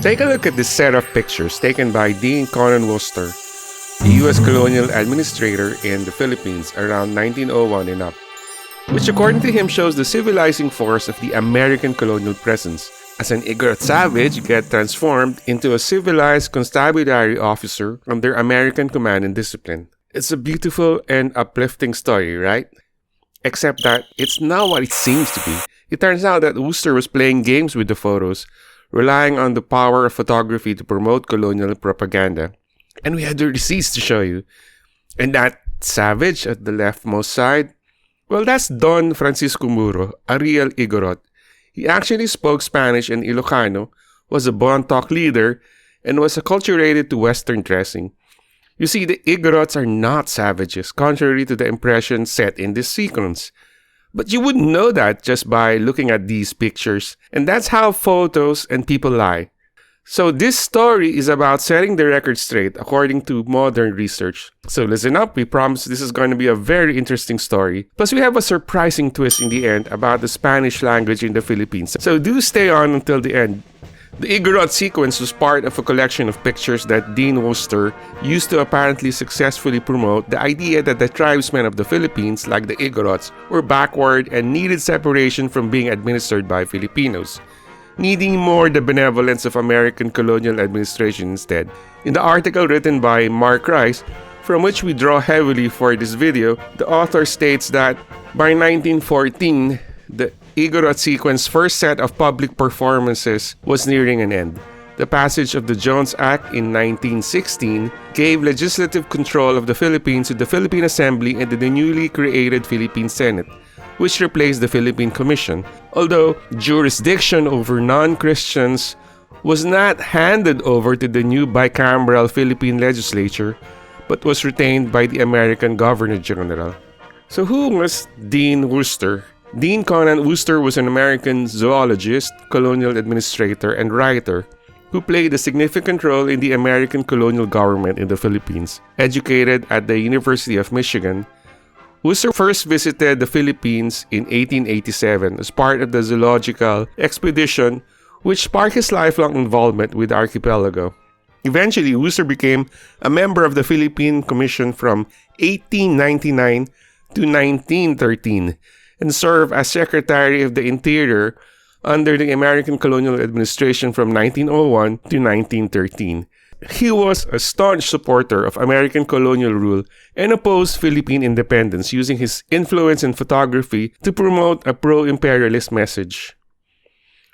Take a look at this set of pictures taken by Dean Conant Worcester, a U.S. colonial administrator in the Philippines around 1901 and up, which according to him shows the civilizing force of the American colonial presence. As an Igorot savage, you get transformed into a civilized constabulary officer under American command and discipline. It's a beautiful and uplifting story, right? Except that it's not what it seems to be. It turns out that Worcester was playing games with the photos, relying on the power of photography to promote colonial propaganda. And we had the receipts to show you. And that savage at the leftmost side, well, that's Don Francisco Muro, a real Igorot. He actually spoke Spanish and Ilocano, was a Bontoc leader, and was acculturated to Western dressing. You see, the Igorots are not savages, contrary to the impression set in this sequence. But you wouldn't know that just by looking at these pictures, and that's how photos and people lie. So this story is about setting the record straight according to modern research. So listen up, we promise this is going to be a very interesting story. Plus we have a surprising twist in the end about the Spanish language in the Philippines. So do stay on until the end. The Igorot sequence was part of a collection of pictures that Dean Worcester used to apparently successfully promote the idea that the tribesmen of the Philippines, like the Igorots, were backward and needed separation from being administered by Filipinos, needing more the benevolence of American colonial administration instead. In the article written by Mark Rice, from which we draw heavily for this video, the author states that by 1914, the Igorot sequence's first set of public performances was nearing an end. The passage of the Jones Act in 1916 gave legislative control of the Philippines to the Philippine Assembly and to the newly created Philippine Senate, which replaced the Philippine Commission, although jurisdiction over non-Christians was not handed over to the new bicameral Philippine legislature, but was retained by the American Governor-General. So who was Dean Worcester? Dean Conant Worcester was an American zoologist, colonial administrator, and writer who played a significant role in the American colonial government in the Philippines. Educated at the University of Michigan, Worcester first visited the Philippines in 1887 as part of the zoological expedition which sparked his lifelong involvement with the archipelago. Eventually, Worcester became a member of the Philippine Commission from 1899 to 1913 and served as Secretary of the Interior under the American colonial administration from 1901 to 1913. He was a staunch supporter of American colonial rule and opposed Philippine independence, using his influence in photography to promote a pro-imperialist message.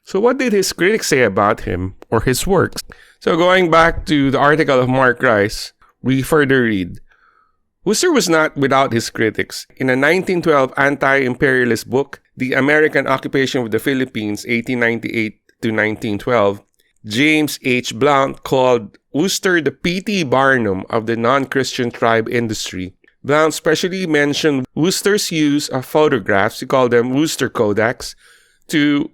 So what did his critics say about him or his works? So going back to the article of Mark Rice, we further read, Worcester was not without his critics. In a 1912 anti-imperialist book, The American Occupation of the Philippines, 1898 to 1912, James H. Blount called Worcester the P.T. Barnum of the non-Christian tribe industry. Blount specially mentioned Worcester's use of photographs, he called them Worcester Kodaks, to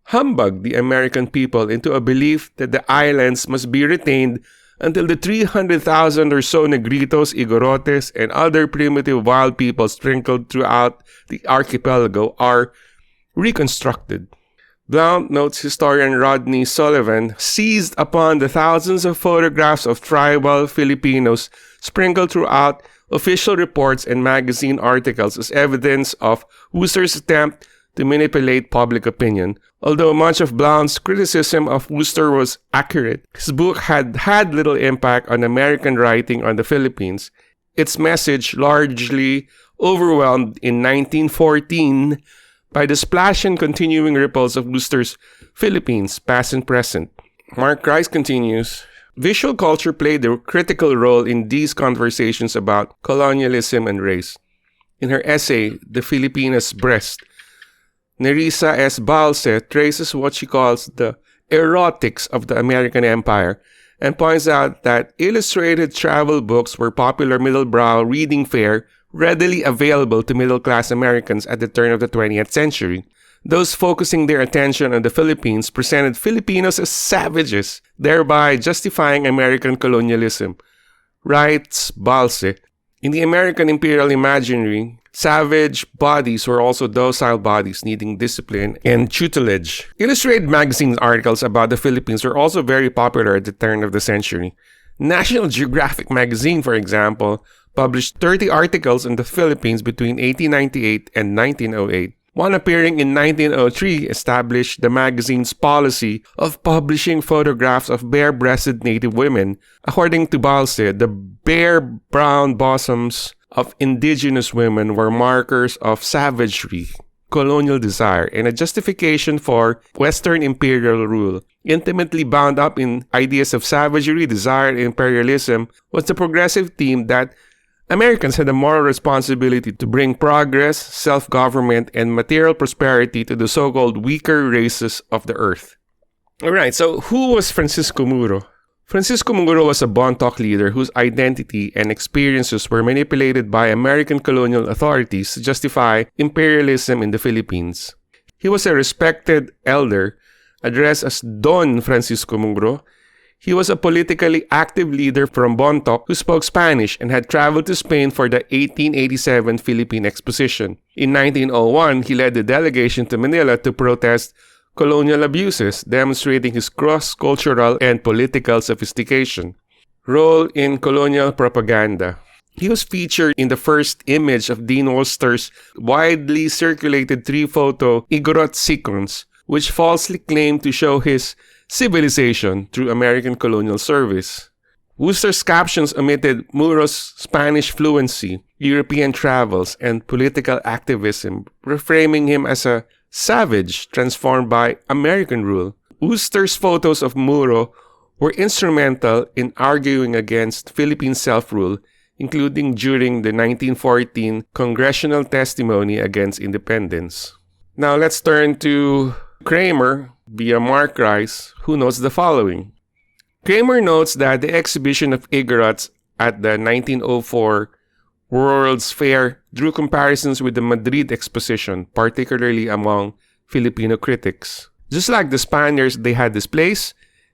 humbug the American people into a belief that the islands must be retained until the 300,000 or so Negritos, Igorotes, and other primitive wild people sprinkled throughout the archipelago are reconstructed. Blount notes historian Rodney Sullivan seized upon the thousands of photographs of tribal Filipinos sprinkled throughout official reports and magazine articles as evidence of Worcester's attempt to manipulate public opinion. Although much of Blount's criticism of Worcester was accurate, his book had had little impact on American writing on the Philippines. Its message largely overwhelmed in 1914 by the splash and continuing ripples of Worcester's Philippines, past and present. Mark Rice continues, visual culture played a critical role in these conversations about colonialism and race. In her essay, The Filipina's Breast, Nerissa S. Balse traces what she calls the erotics of the American Empire and points out that illustrated travel books were popular middle-brow reading fare readily available to middle-class Americans at the turn of the 20th century. Those focusing their attention on the Philippines presented Filipinos as savages, thereby justifying American colonialism. Writes Balse, in the American imperial imaginary, savage bodies were also docile bodies needing discipline and tutelage. Illustrated magazine articles about the Philippines were also very popular at the turn of the century. National Geographic magazine, for example, published 30 articles on the Philippines between 1898 and 1908. One appearing in 1903 established the magazine's policy of publishing photographs of bare-breasted native women. According to Balse, the bare brown bosoms of indigenous women were markers of savagery, colonial desire, and a justification for Western imperial rule. Intimately bound up in ideas of savagery, desire, and imperialism was the progressive theme that Americans had a moral responsibility to bring progress, self-government, and material prosperity to the so-called weaker races of the earth. Alright, so who was Francisco Muro? Francisco Muro was a Bontoc leader whose identity and experiences were manipulated by American colonial authorities to justify imperialism in the Philippines. He was a respected elder, addressed as Don Francisco Muro. He was a politically active leader from Bontoc who spoke Spanish and had traveled to Spain for the 1887 Philippine Exposition. In 1901, he led the delegation to Manila to protest colonial abuses, demonstrating his cross-cultural and political sophistication. Role in colonial propaganda. He was featured in the first image of Dean Worcester's widely circulated 3-photo Igorot sequence, which falsely claimed to show his civilization through American colonial service. Worcester's captions omitted Muro's Spanish fluency, European travels, and political activism, reframing him as a savage transformed by American rule. Worcester's photos of Muro were instrumental in arguing against Philippine self-rule, including during the 1914 congressional testimony against independence. Now let's turn to Kramer via Mark Rice, who notes the following. Kramer notes that the exhibition of Igorots at the 1904 World's Fair drew comparisons with the Madrid Exposition, particularly among Filipino critics. Just like the Spaniards they had displaced,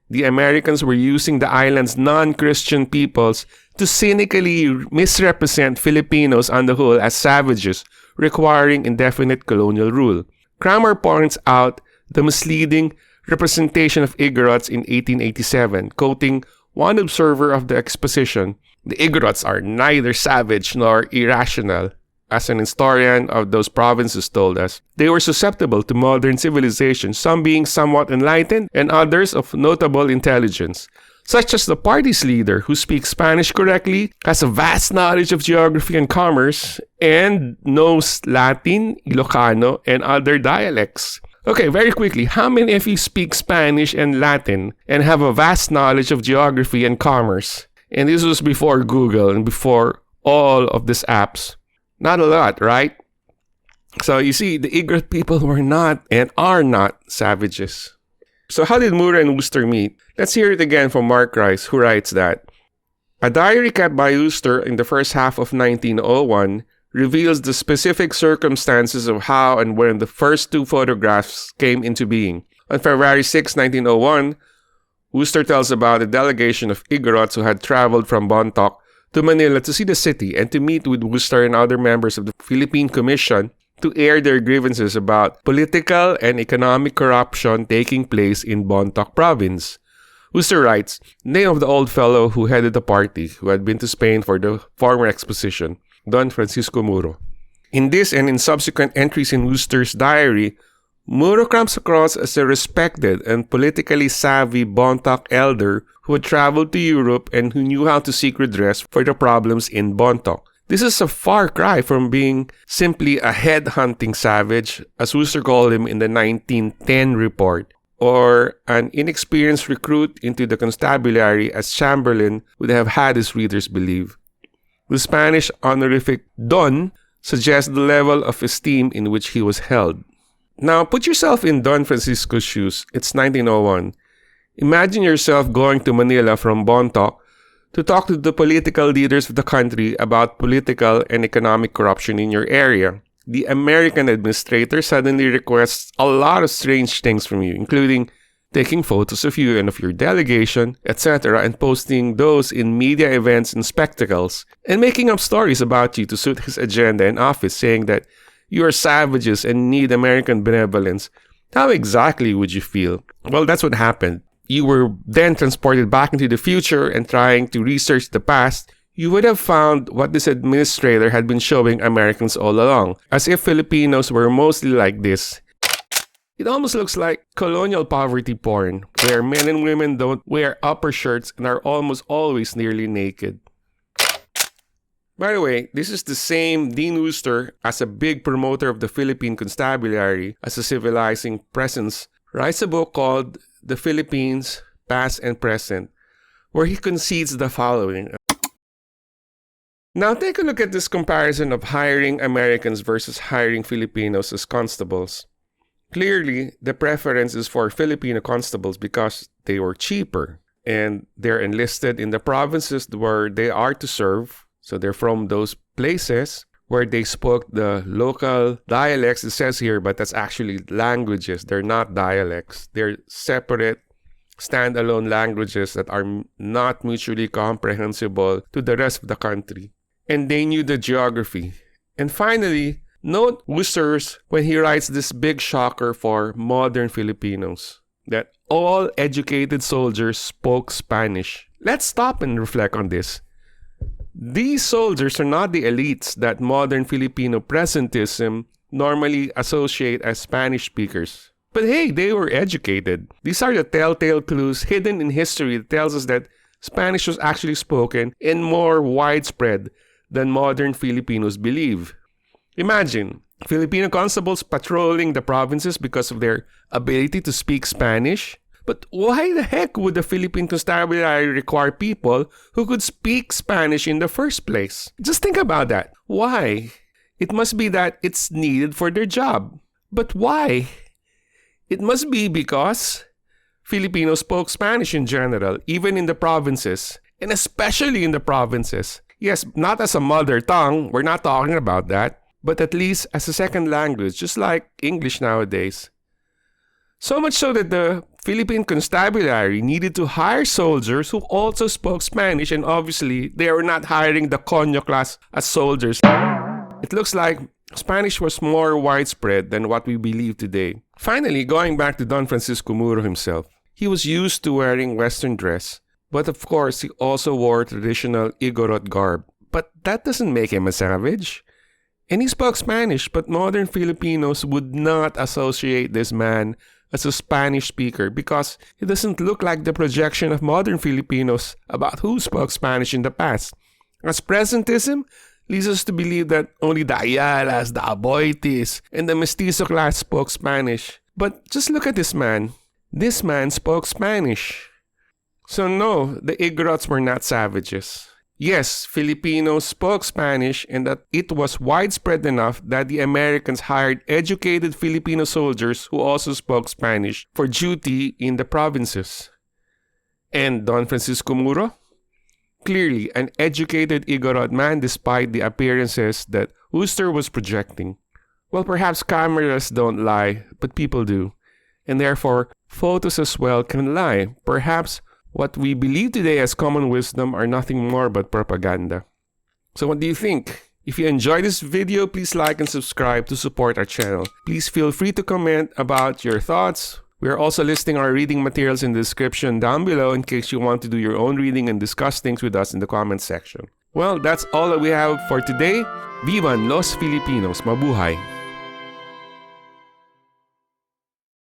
the Americans were using the island's non-Christian peoples to cynically misrepresent Filipinos on the whole as savages, requiring indefinite colonial rule. Kramer points out the misleading representation of Igorots in 1887, quoting one observer of the exposition, "The Igorots are neither savage nor irrational." As an historian of those provinces told us, they were susceptible to modern civilization, some being somewhat enlightened and others of notable intelligence, such as the party's leader who speaks Spanish correctly, has a vast knowledge of geography and commerce, and knows Latin, Ilocano, and other dialects. Okay, very quickly, how many of you speak Spanish and Latin and have a vast knowledge of geography and commerce? And this was before Google and before all of these apps. Not a lot, right? So you see, the Igorot people were not and are not savages. So how did Muro and Worcester meet? Let's hear it again from Mark Rice, who writes that a diary kept by Worcester in the first half of 1901 reveals the specific circumstances of how and when the first 2 photographs came into being. On February 6, 1901, Worcester tells about a delegation of Igorots who had traveled from Bontoc to Manila to see the city and to meet with Worcester and other members of the Philippine Commission to air their grievances about political and economic corruption taking place in Bontoc province. Worcester writes, the name of the old fellow who headed the party, who had been to Spain for the former exposition, Don Francisco Muro. In this and in subsequent entries in Worcester's diary, Muro comes across as a respected and politically savvy Bontoc elder who had traveled to Europe and who knew how to seek redress for the problems in Bontoc. This is a far cry from being simply a head-hunting savage, as Worcester called him in the 1910 report, or an inexperienced recruit into the constabulary, as Chamberlain would have had his readers believe. The Spanish honorific Don suggests the level of esteem in which he was held. Now, put yourself in Don Francisco's shoes. It's 1901. Imagine yourself going to Manila from Bontoc to talk to the political leaders of the country about political and economic corruption in your area. The American administrator suddenly requests a lot of strange things from you, including taking photos of you and of your delegation, etc., and posting those in media events and spectacles, and making up stories about you to suit his agenda in office, saying that you are savages and need American benevolence. How exactly would you feel? Well, that's what happened. You were then transported back into the future, and trying to research the past, you would have found what this administrator had been showing Americans all along, as if Filipinos were mostly like this. It almost looks like colonial poverty porn, where men and women don't wear upper shirts and are almost always nearly naked. By the way, this is the same Dean Worcester, as a big promoter of the Philippine Constabulary as a civilizing presence, writes a book called The Philippines, Past and Present, where he concedes the following. Now take a look at this comparison of hiring Americans versus hiring Filipinos as constables. Clearly, the preference is for Filipino constables because they were cheaper and they're enlisted in the provinces where they are to serve. So they're from those places where they spoke the local dialects, it says here, but that's actually languages. They're not dialects. They're separate, standalone languages that are not mutually comprehensible to the rest of the country. And they knew the geography. And finally, note Worcester's when he writes this big shocker for modern Filipinos, that all educated soldiers spoke Spanish. Let's stop and reflect on this. These soldiers are not the elites that modern Filipino presentism normally associate as Spanish speakers. But hey, they were educated. These are the telltale clues hidden in history that tells us that Spanish was actually spoken and more widespread than modern Filipinos believe. Imagine, Filipino constables patrolling the provinces because of their ability to speak Spanish. But why the heck would the Philippine Constabulary require people who could speak Spanish in the first place? Just think about that. Why? It must be that it's needed for their job. But why? It must be because Filipinos spoke Spanish in general, even in the provinces, and especially in the provinces. Yes, not as a mother tongue, we're not talking about that, but at least as a second language, just like English nowadays. So much so that the Philippine Constabulary needed to hire soldiers who also spoke Spanish, and obviously they were not hiring the Conyo class as soldiers. It looks like Spanish was more widespread than what we believe today. Finally, going back to Don Francisco Muro himself, he was used to wearing Western dress, but of course he also wore traditional Igorot garb. But that doesn't make him a savage. And he spoke Spanish, but modern Filipinos would not associate this man as a Spanish speaker because it doesn't look like the projection of modern Filipinos about who spoke Spanish in the past. As presentism leads us to believe that only the Ayalas, the Aboitis, and the Mestizo class spoke Spanish. But just look at this man. This man spoke Spanish. So no, the Igorots were not savages. Yes, Filipinos spoke Spanish, and that it was widespread enough that the Americans hired educated Filipino soldiers who also spoke Spanish for duty in the provinces. And Don Francisco Muro? Clearly an educated Igorot man despite the appearances that Worcester was projecting. Well, perhaps cameras don't lie, but people do. And therefore, photos as well can lie. Perhaps what we believe today as common wisdom are nothing more but propaganda. So what do you think? If you enjoyed this video, please like and subscribe to support our channel. Please feel free to comment about your thoughts. We are also listing our reading materials in the description down below in case you want to do your own reading and discuss things with us in the comment section. Well, that's all that we have for today. Vivan los Filipinos! Mabuhay!